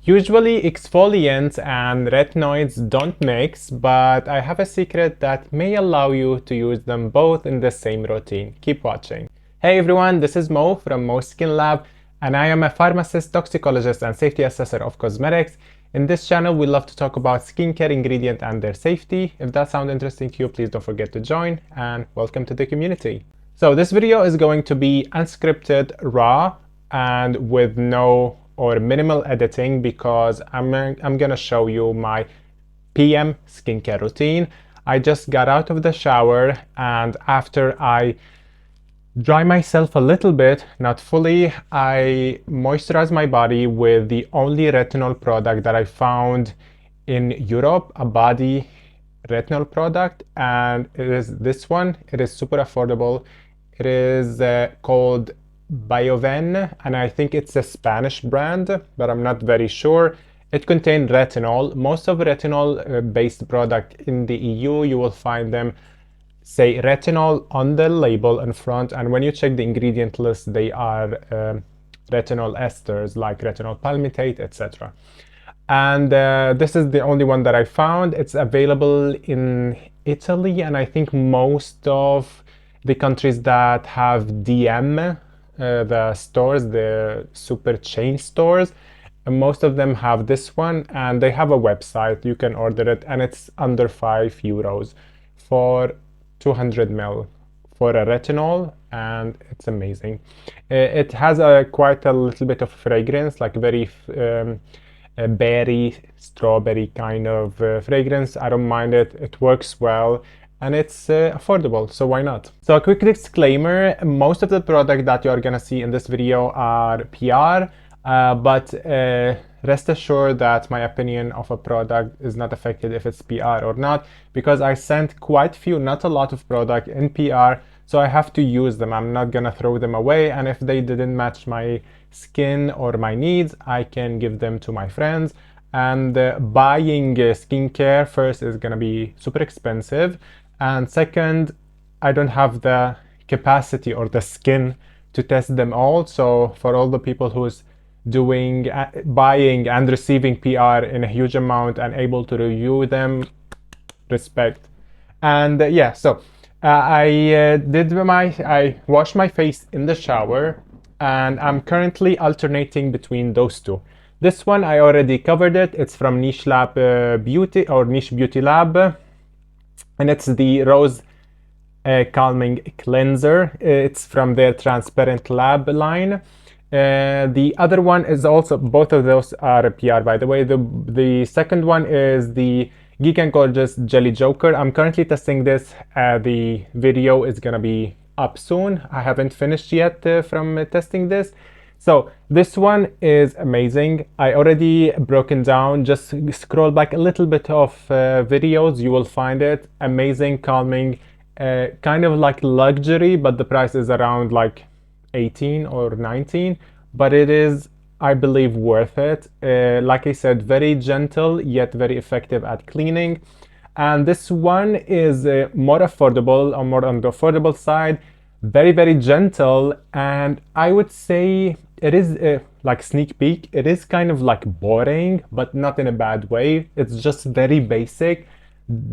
Usually exfoliants and retinoids don't mix, but I have a secret that may allow you to use them both in the same routine. Keep watching. Hey everyone, this is Mo from moskinlab, and I am a pharmacist, toxicologist, and safety assessor of cosmetics. In this channel, we love to talk about skincare ingredients and their safety. If that sounds interesting to you, please don't forget to join, and welcome to the community. So this video is going to be unscripted, raw, and with no or minimal editing because I'm gonna show you my PM skincare routine. I just got out of the shower, and after I dry myself a little bit, not fully, I moisturize my body with the only retinol product that I found in Europe, a body retinol product, and it is this one. It is super affordable. It is called Bioven, and I think it's a Spanish brand, but I'm not very sure. It contains retinol. Most of retinol based product in the EU, you will find them say retinol on the label in front, and when you check the ingredient list, they are retinol esters like retinol palmitate, etc. And this is the only one that I found. It's available in Italy, and I think most of the countries that have DM, the stores, the super chain stores, most of them have this one, and they have a website. You can order it, and it's under €5 for 200 ml for a retinol, and it's amazing. It has quite a little bit of fragrance, like very berry, strawberry kind of fragrance. I don't mind it. It works well, and it's affordable, so why not? So a quick disclaimer, most of the product that you're gonna see in this video are PR, but rest assured that my opinion of a product is not affected if it's PR or not, because I sent quite few, not a lot of product in PR, so I have to use them. I'm not gonna throw them away, and if they didn't match my skin or my needs, I can give them to my friends. And buying skincare first is gonna be super expensive, and second, I don't have the capacity or the skin to test them all. So for all the people who's doing buying and receiving PR in a huge amount and able to review them, respect. And yeah, so I washed my face in the shower, and I'm currently alternating between those two. This one I already covered it. It's from Niche Lab Beauty or Niche Beauty Lab, and it's the Rose Calming Cleanser. It's from their Transparent Lab line. The other one is also, both of those are PR, by the way. The second one is the Geek and Gorgeous Jelly Joker. I'm currently testing this. The video is gonna be up soon. I haven't finished yet from testing this. So this one is amazing. I already broken down. Just scroll back a little bit of videos. You will find it. Amazing, calming, kind of like luxury, but the price is around like 18 or 19, but it is, I believe, worth it. Like I said, very gentle yet very effective at cleaning. And this one is more affordable, or more on the affordable side. Very, very gentle, and I would say it is like sneak peek. It is kind of like boring, but not in a bad way. It's just very basic,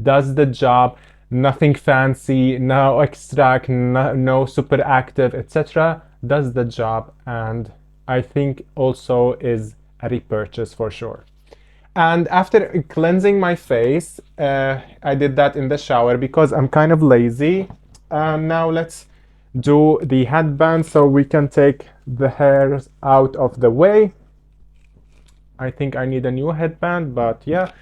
does the job. Nothing fancy, no extract, no super active, etc. Does the job, and I think also is a repurchase for sure. And after cleansing my face, I did that in the shower because I'm kind of lazy. And now let's do the headband so we can take the hairs out of the way. I think I need a new headband, but yeah.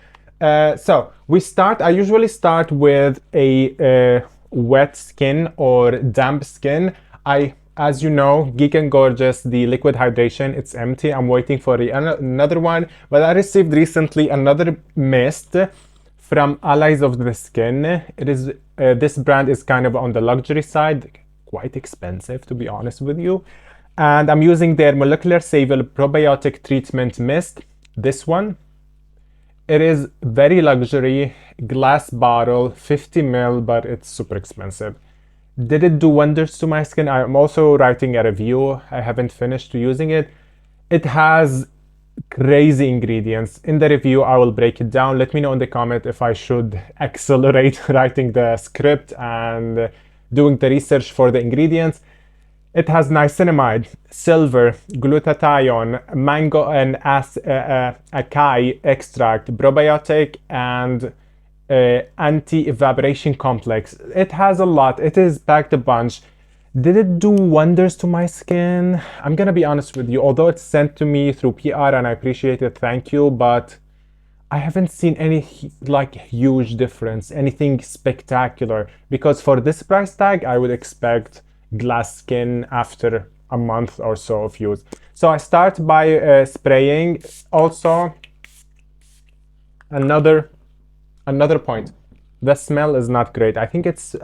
So I usually start with a wet skin or damp skin. As you know, Geek and Gorgeous, the liquid hydration, it's empty. I'm waiting for another one, but I received recently another mist from Allies of the Skin. It is this brand is kind of on the luxury side, quite expensive to be honest with you. And I'm using their Molecular Savor Probiotic Treatment Mist. This one. It is very luxury, glass bottle, 50 ml, but it's super expensive. Did it do wonders to my skin? I'm also writing a review. I haven't finished using it. It has crazy ingredients. In the review, I will break it down. Let me know in the comment if I should accelerate writing the script and doing the research for the ingredients. It has niacinamide, silver, glutathione, mango and acai extract, probiotic, and anti-evaporation complex. It has a lot. It is packed a bunch. Did it do wonders to my skin? I'm gonna be honest with you, although it's sent to me through PR and I appreciate it, thank you, but I haven't seen any like huge difference, anything spectacular, because for this price tag, I would expect glass skin after a month or so of use. So I start by spraying. Also, another point, the smell is not great. I think it's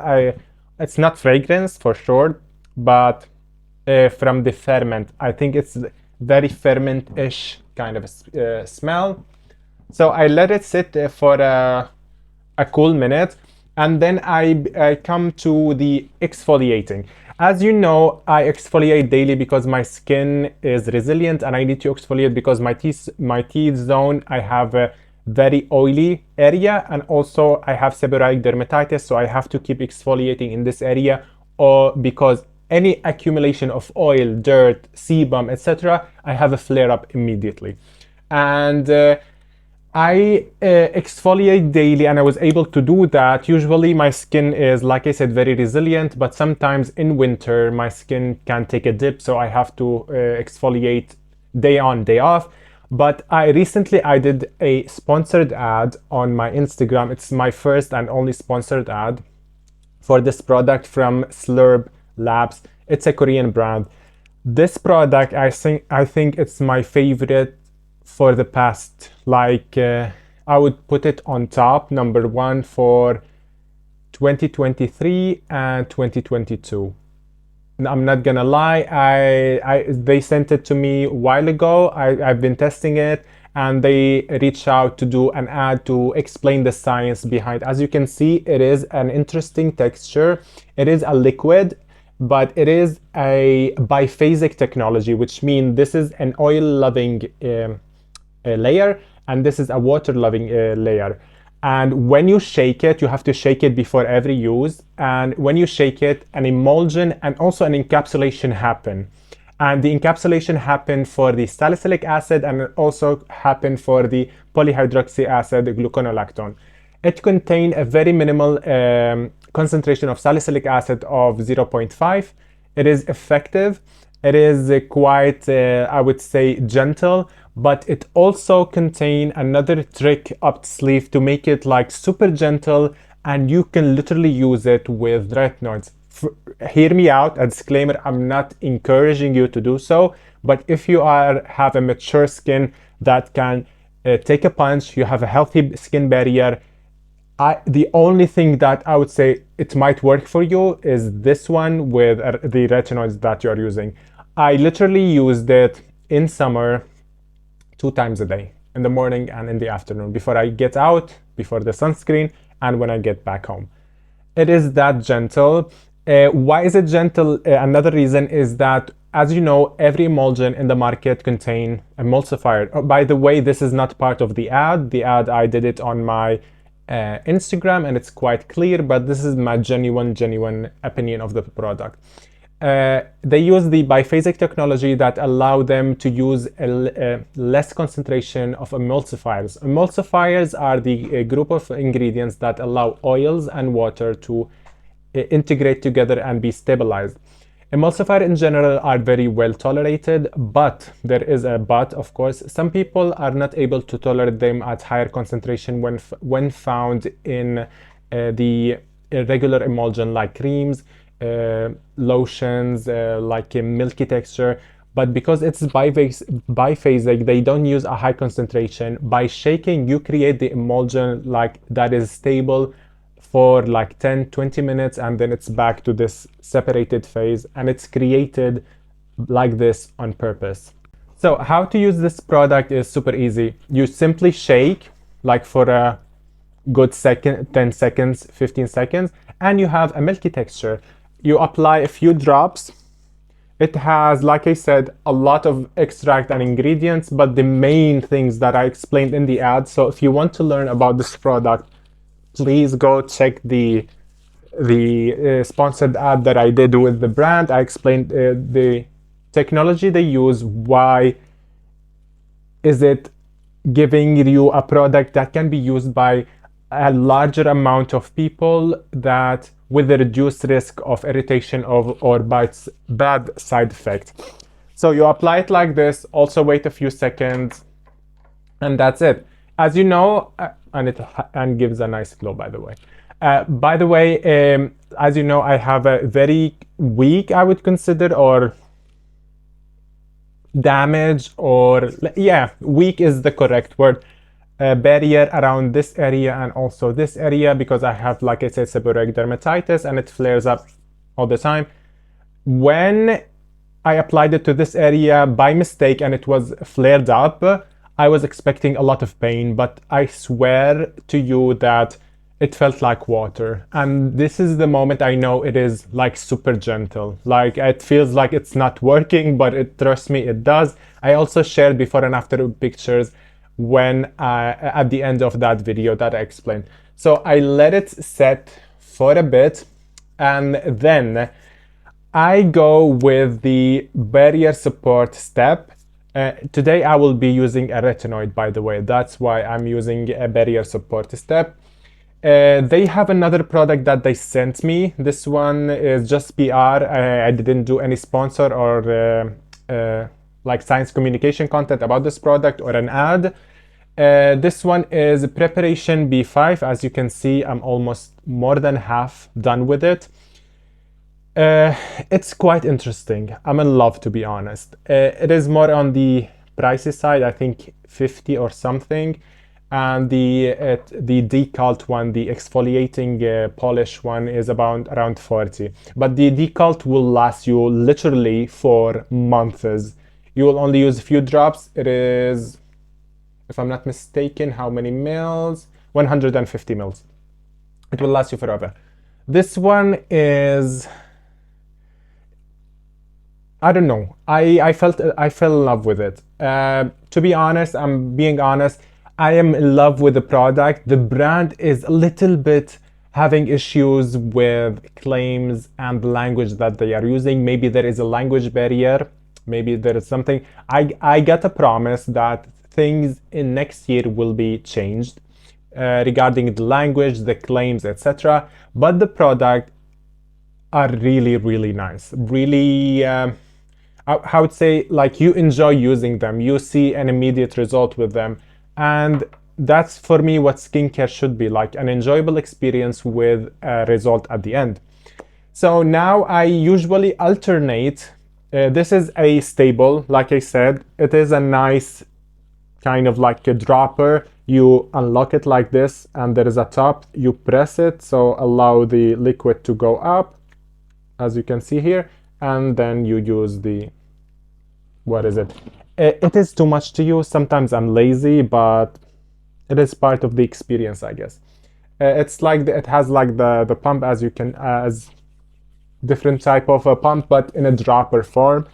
not fragrance for sure, but from the ferment, I think it's very ferment-ish kind of smell. So I let it sit for a cool minute, and then I come to the exfoliating. As you know, I exfoliate daily because my skin is resilient, and I need to exfoliate because my teeth zone, I have a very oily area, and also I have seborrheic dermatitis, so I have to keep exfoliating in this area, or because any accumulation of oil, dirt, sebum, etc., I have a flare-up immediately. And I exfoliate daily, and I was able to do that. Usually my skin is, like I said, very resilient, but sometimes in winter my skin can take a dip, so I have to exfoliate day on, day off. But recently I did a sponsored ad on my Instagram. It's my first and only sponsored ad for this product from Slurb Labs. It's a Korean brand. This product, I think it's my favorite for the past, like I would put it on top, number one for 2023 and 2022. I'm not gonna lie, they sent it to me a while ago. I've been testing it, and they reached out to do an ad to explain the science behind. As you can see, it is an interesting texture. It is a liquid, but it is a biphasic technology, which means this is an oil-loving layer, and this is a water-loving layer. And when you shake it, you have to shake it before every use. And when you shake it, an emulsion and also an encapsulation happen. And the encapsulation happened for the salicylic acid, and it also happened for the polyhydroxy acid, gluconolactone. It contained a very minimal concentration of salicylic acid of 0.5. It is effective. It is quite, I would say, gentle, but it also contains another trick up the sleeve to make it like super gentle, and you can literally use it with retinoids. Hear me out, a disclaimer, I'm not encouraging you to do so, but if you have a mature skin that can take a punch, you have a healthy skin barrier, the only thing that I would say it might work for you is this one with the retinoids that you're using. I literally used it in summer 2 times a day, in the morning and in the afternoon, before I get out, before the sunscreen, and when I get back home. It is that gentle. Why is it gentle? Another reason is that, as you know, every emulsion in the market contains emulsifier. Oh, by the way, this is not part of the ad. The ad, I did it on my Instagram, and it's quite clear, but this is my genuine opinion of the product. They use the biphasic technology that allow them to use a less concentration of emulsifiers. Emulsifiers are the group of ingredients that allow oils and water to integrate together and be stabilized. Emulsifiers in general are very well tolerated, but there is a but, of course. Some people are not able to tolerate them at higher concentration when found in the regular emulsion like creams, lotions, like a milky texture. But because it's biphasic, they don't use a high concentration. By shaking, you create the emulsion like that is stable for like 10-20 minutes, and then it's back to this separated phase, and it's created like this on purpose. So how to use this product is super easy. You simply shake like for a good second, 10 seconds, 15 seconds, and you have a milky texture. You apply a few drops It has, like I said, a lot of extract and ingredients, but the main things that I explained in the ad. So if you want to learn about this product, please go check the sponsored ad that I did with the brand. I explained the technology they use, why is it giving you a product that can be used by a larger amount of people, that with a reduced risk of irritation or bad side effects. So you apply it like this, also wait a few seconds, and that's it. As you know, and gives a nice glow, by the way. As you know, I have a very weak, I would consider, or damage, or yeah, weak is the correct word, barrier around this area and also this area, because I have, like I said, seborrheic dermatitis and it flares up all the time. When I applied it to this area by mistake and it was flared up, I was expecting a lot of pain, but I swear to you that it felt like water. And this is the moment I know it is like super gentle. Like it feels like it's not working, but trust me, it does. I also shared before and after pictures when at the end of that video that I explained. So I let it set for a bit, and then I go with the barrier support step. Today I will be using a retinoid, by the way. That's why I'm using a barrier support step. They have another product that they sent me. This one is just PR. I didn't do any sponsor or like science communication content about this product or an ad. This one is preparation B5. As you can see, I'm almost more than half done with it. It's quite interesting. I'm in love, to be honest. It is more on the pricey side, I think 50 or something. And the decult one, the exfoliating polish one, is around 40. But the decult will last you literally for months. You will only use a few drops. It is, if I'm not mistaken, how many mils? 150 mils. It will last you forever. This one is, I don't know. I fell in love with it. To be honest, I'm being honest, I am in love with the product. The brand is a little bit having issues with claims and the language that they are using. Maybe there is a language barrier. Maybe there is something. I got a promise that things in next year will be changed regarding the language, the claims, etc. But the product are really, really nice. Really, I would say, like, you enjoy using them. You see an immediate result with them. And that's for me what skincare should be like, an enjoyable experience with a result at the end. So now I usually alternate. This is a stable, like I said. It is a nice kind of like a dropper. You unlock it like this, and there is a top. You press it, so allow the liquid to go up, as you can see here, and then you use the, what is it? It is too much to use. Sometimes I'm lazy, but it is part of the experience, I guess. It's like it has like the pump, as you can, as different type of a pump, but in a dropper form.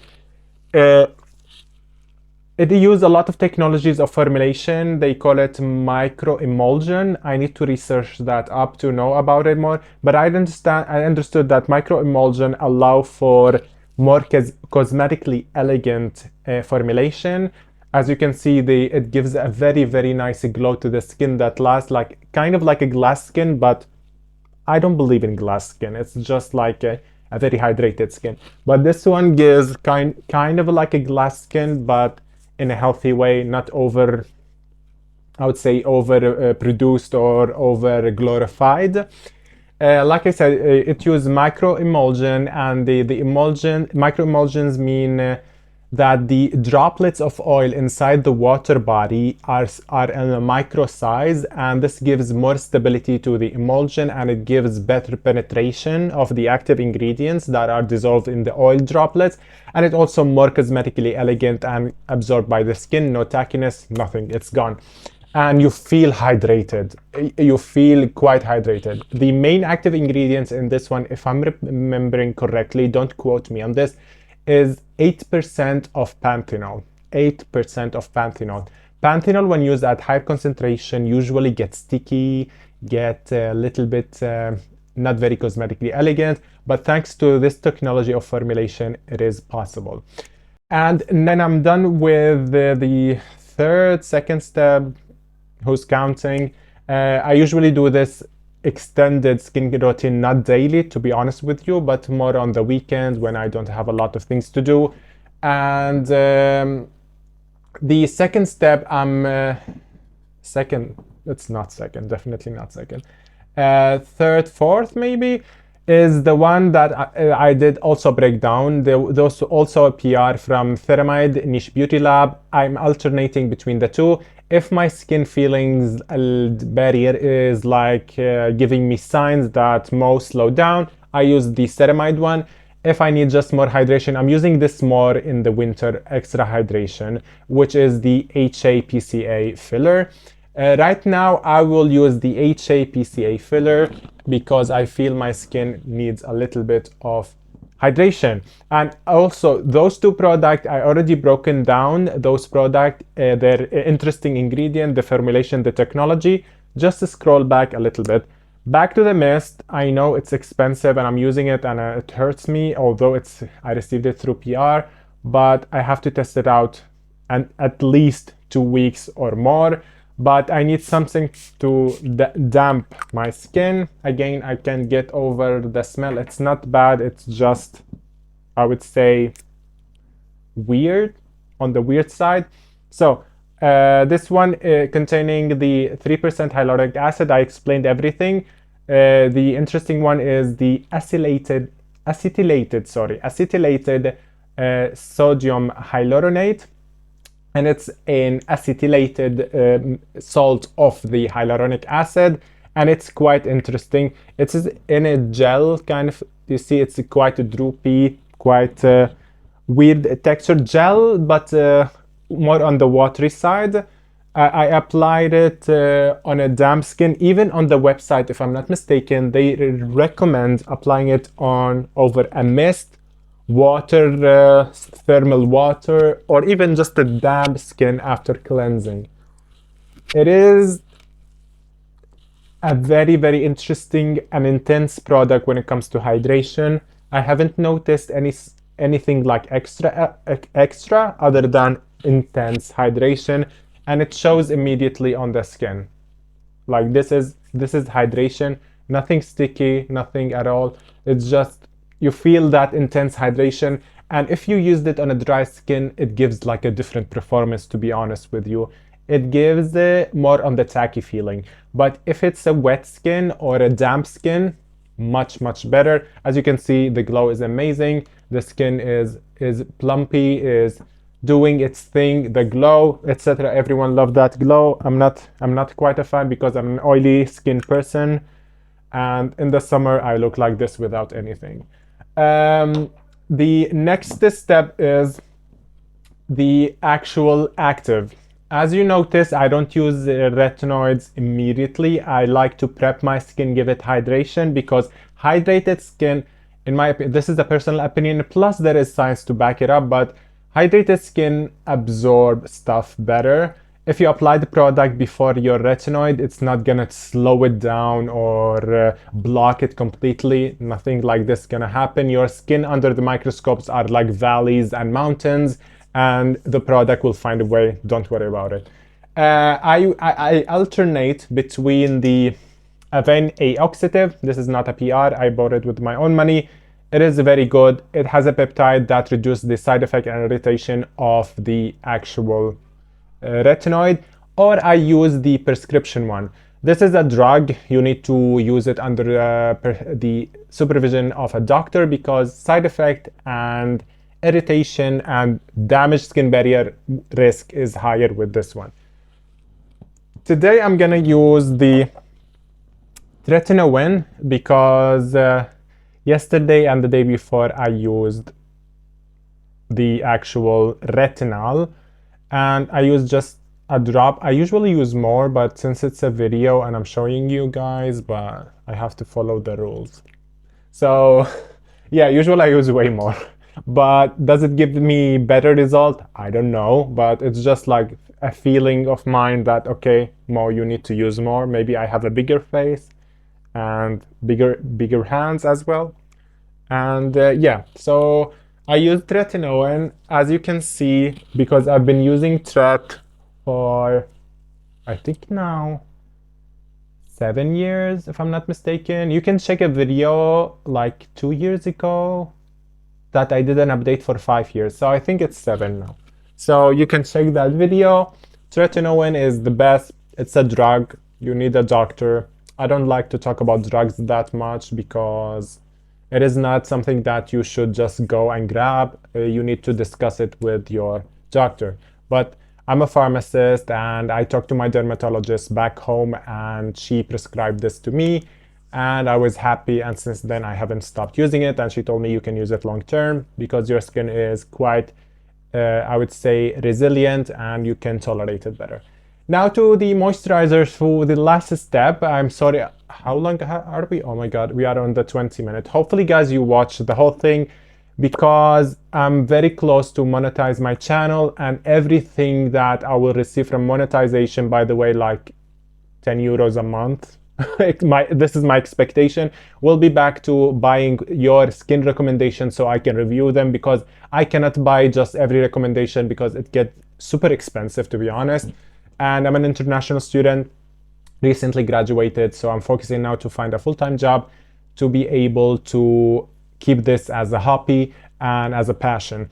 It uses a lot of technologies of formulation. They call it microemulsion. I need to research that up to know about it more. But I understood that microemulsion allow for more cosmetically elegant formulation. As you can see, it gives a very, very nice glow to the skin that lasts, like kind of like a glass skin, but I don't believe in glass skin. It's just like a very hydrated skin. But this one gives kind of like a glass skin, but in a healthy way, not over, I would say, over produced or over glorified. Like I said, it uses microemulsion, and the microemulsions mean that the droplets of oil inside the water body are in a micro size, and this gives more stability to the emulsion, and it gives better penetration of the active ingredients that are dissolved in the oil droplets, and it's also more cosmetically elegant and absorbed by the skin. No tackiness, nothing, it's gone. And you feel hydrated. You feel quite hydrated. The main active ingredients in this one, if I'm remembering correctly, don't quote me on this, is 8% of panthenol. 8% of panthenol. Panthenol, when used at higher concentration, usually gets sticky, get a little bit not very cosmetically elegant, but thanks to this technology of formulation, it is possible. And then I'm done with the second step, who's counting. I usually do this extended skincare routine, not daily, to be honest with you, but more on the weekends when I don't have a lot of things to do. And the second step, it's not second, definitely not second. Third, fourth, maybe, is the one that I did also break down. There's also a PR from Ceramide Niche Beauty Lab. I'm alternating between the two. If my skin feelings barrier is like giving me signs that Mo slow down, I use the Ceramide one. If I need just more hydration, I'm using this more in the winter, extra hydration, which is the HA-PCA filler. Right now, I will use the HA-PCA filler because I feel my skin needs a little bit of hydration. And also, those two products, I already broken down those products, their interesting ingredient, the formulation, the technology. Just scroll back a little bit. Back to the mist. I know it's expensive and I'm using it and it hurts me, although I received it through PR, but I have to test it out and at least 2 weeks or more. But I need something to damp my skin. Again, I can get over the smell. It's not bad. It's just, I would say, weird, on the weird side. So this one containing the 3% hyaluronic acid. I explained everything. The interesting one is the acetylated sodium hyaluronate. And it's an acetylated salt of the hyaluronic acid, and it's quite interesting. It's in a gel kind of, you see it's quite a droopy, quite weird textured gel, but more on the watery side. I applied it on a damp skin. Even on the website, if I'm not mistaken, they recommend applying it over a mist, water, thermal water, or even just a damp skin after cleansing. It is a very, very interesting and intense product when it comes to hydration. I haven't noticed anything like extra other than intense hydration, and it shows immediately on the skin. Like this is hydration, nothing sticky, nothing at all. It's just you feel that intense hydration, and if you used it on a dry skin, it gives like a different performance, to be honest with you. It gives more on the tacky feeling. But if it's a wet skin or a damp skin, much better. As you can see, the glow is amazing. The skin is plumpy, is doing its thing, the glow, etc. Everyone loves that glow. I'm not quite a fan because I'm an oily skin person, and in the summer I look like this without anything. The next step is the actual active. As you notice, I don't use retinoids immediately. I like to prep my skin, give it hydration, because hydrated skin, in my opinion, this is a personal opinion, plus there is science to back it up, but hydrated skin absorb stuff better. If you apply the product before your retinoid, it's not gonna slow it down or block it completely. Nothing like this gonna happen. Your skin under the microscopes are like valleys and mountains, and the product will find a way. Don't worry about it. I alternate between the Aven A-Oxidative. This is not a PR. I bought it with my own money. It is very good. It has a peptide that reduces the side effect and irritation of the actual retinoid, or I use the prescription one. This is a drug. You need to use it under the supervision of a doctor, because side effect and irritation and damaged skin barrier risk is higher with this one. Today I'm gonna use the Tretinoin because yesterday and the day before I used the actual retinol, and I use just a drop. I usually use more, but since it's a video and I'm showing you guys, but I have to follow the rules. So yeah, usually I use way more. But does it give me better result? I don't know, but it's just like a feeling of mine that, okay, Mo, you need to use more. Maybe I have a bigger face and bigger hands as well. And yeah, so I use Tretinoin, as you can see, because I've been using Tret for, I think now, 7 years, if I'm not mistaken. You can check a video like 2 years ago that I did an update for 5 years. So I think it's 7 now. So you can check that video. Tretinoin is the best. It's a drug. You need a doctor. I don't like to talk about drugs that much because it is not something that you should just go and grab. You need to discuss it with your doctor. But I'm a pharmacist and I talked to my dermatologist back home and she prescribed this to me and I was happy, and since then I haven't stopped using it, and she told me you can use it long term because your skin is quite I would say resilient and you can tolerate it better. Now to the moisturizers for the last step. I'm sorry, how long are we? Oh my god, we are on the 20 minute. Hopefully guys you watch the whole thing because I'm very close to monetize my channel, and everything that I will receive from monetization, by the way, like 10 euros a month, this is my expectation, will be back to buying your skin recommendations so I can review them, because I cannot buy just every recommendation because it gets super expensive, to be honest. And I'm an international student, recently graduated, so I'm focusing now to find a full-time job to be able to keep this as a hobby and as a passion.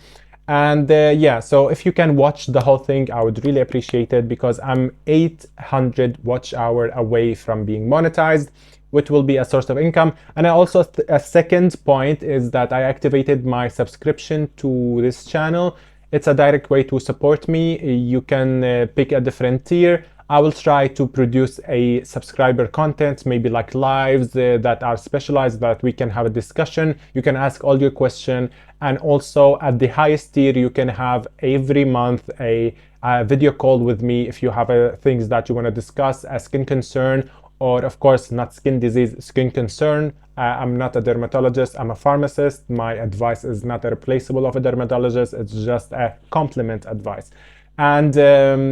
And yeah, so if you can watch the whole thing, I would really appreciate it, because I'm 800 watch hour away from being monetized, which will be a source of income. And I also, a second point is that I activated my subscription to this channel. It's a direct way to support me. You can pick a different tier. I will try to produce a subscriber content, maybe like lives that are specialized, that we can have a discussion. You can ask all your questions. And also at the highest tier, you can have every month a video call with me if you have things that you want to discuss, a skin concern, or of course, not skin disease, skin concern. I'm not a dermatologist, I'm a pharmacist. My advice is not a replaceable of a dermatologist, it's just a complement advice. And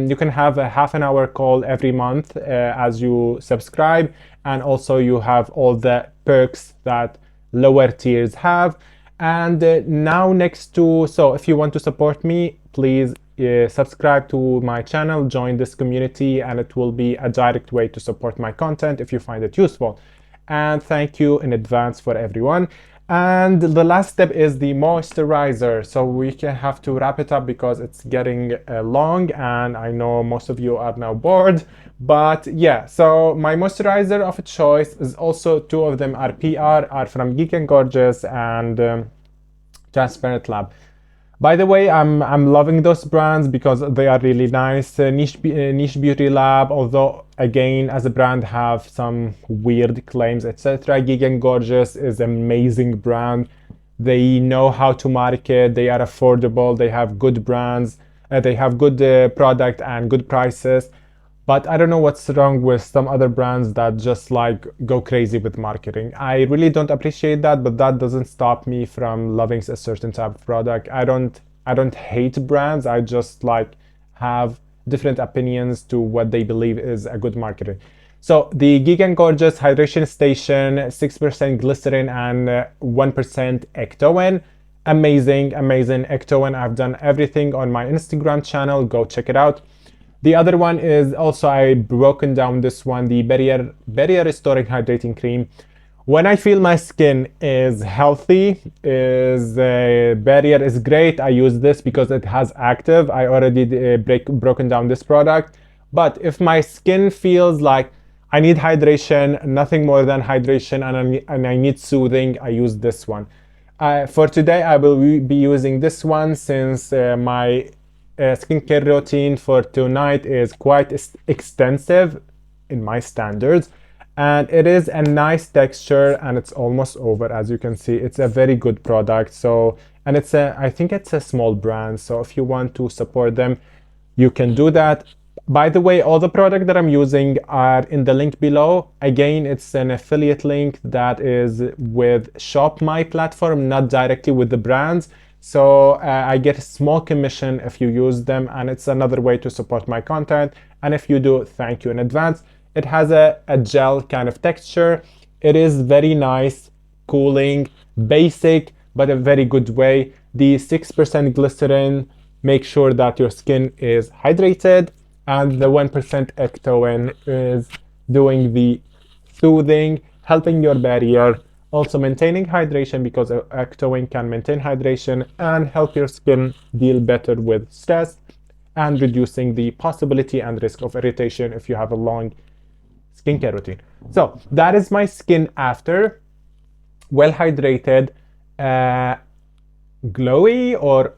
you can have a half an hour call every month as you subscribe. And also you have all the perks that lower tiers have. And now next to, so if you want to support me, please subscribe to my channel, join this community, and it will be a direct way to support my content if you find it useful. And thank you in advance for everyone. And the last step is the moisturizer. So we can have to wrap it up because it's getting long, and I know most of you are now bored. But yeah, so my moisturizer of choice is also, two of them are PR, are from Geek and Gorgeous and Transparent Lab. By the way, I'm loving those brands because they are really nice. Niche Beauty Lab, although again as a brand have some weird claims, etc. Geek and Gorgeous is an amazing brand. They know how to market. They are affordable. They have good brands. They have good product and good prices. But I don't know what's wrong with some other brands that just like go crazy with marketing. I really don't appreciate that, but that doesn't stop me from loving a certain type of product. I don't hate brands. I just like have different opinions to what they believe is a good marketing. So the Geek and Gorgeous Hydration Station, 6% glycerin and 1% ectoin. Amazing ectoin. I've done everything on my Instagram channel. Go check it out. The other one is also, I broken down this one, the barrier restoring hydrating cream. When I feel my skin is healthy, is barrier is great, I use this because it has active. I already broken down this product. But if my skin feels like I need hydration, nothing more than hydration, and I need soothing, I use this one. For today, I will be using this one since my skincare routine for tonight is quite extensive in my standards, and it is a nice texture, and it's almost over. As you can see, it's a very good product. So, and it's I think it's a small brand, so if you want to support them, you can do that. By the way, all the products that I'm using are in the link below. Again, it's an affiliate link that is with Shop My platform, not directly with the brands. So I get a small commission if you use them, and it's another way to support my content. And if you do, thank you in advance. It has a gel kind of texture. It is very nice, cooling, basic, but a very good way. The 6% glycerin make sure that your skin is hydrated, and the 1% ectoin is doing the soothing, helping your barrier, also maintaining hydration, because ectoin can maintain hydration and help your skin deal better with stress, and reducing the possibility and risk of irritation if you have a long skincare routine. So that is my skin after. Well hydrated, glowy, or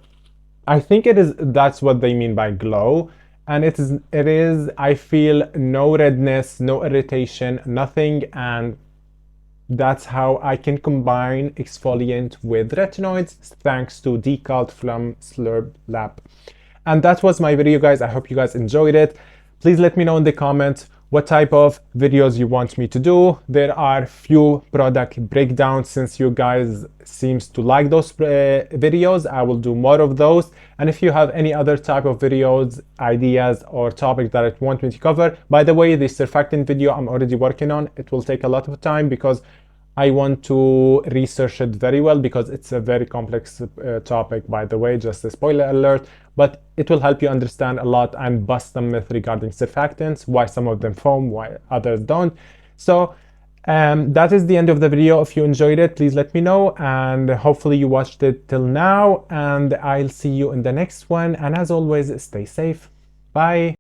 I think it is, that's what they mean by glow. And it is, I feel no redness, no irritation, nothing. And that's how I can combine exfoliant with retinoids, thanks to Decalt from Slurp Lab. And that was my video, guys. I hope you guys enjoyed it. Please let me know in the comments what type of videos you want me to do. There are few product breakdowns. Since you guys seems to like those videos, I will do more of those. And if you have any other type of videos, ideas, or topic that you want me to cover, by the way, the surfactant video I'm already working on. It will take a lot of time because I want to research it very well, because it's a very complex topic, by the way, just a spoiler alert, but it will help you understand a lot and bust some myth regarding surfactants, why some of them foam, why others don't. So that is the end of the video. If you enjoyed it, please let me know, and hopefully you watched it till now, and I'll see you in the next one. And as always, stay safe. Bye.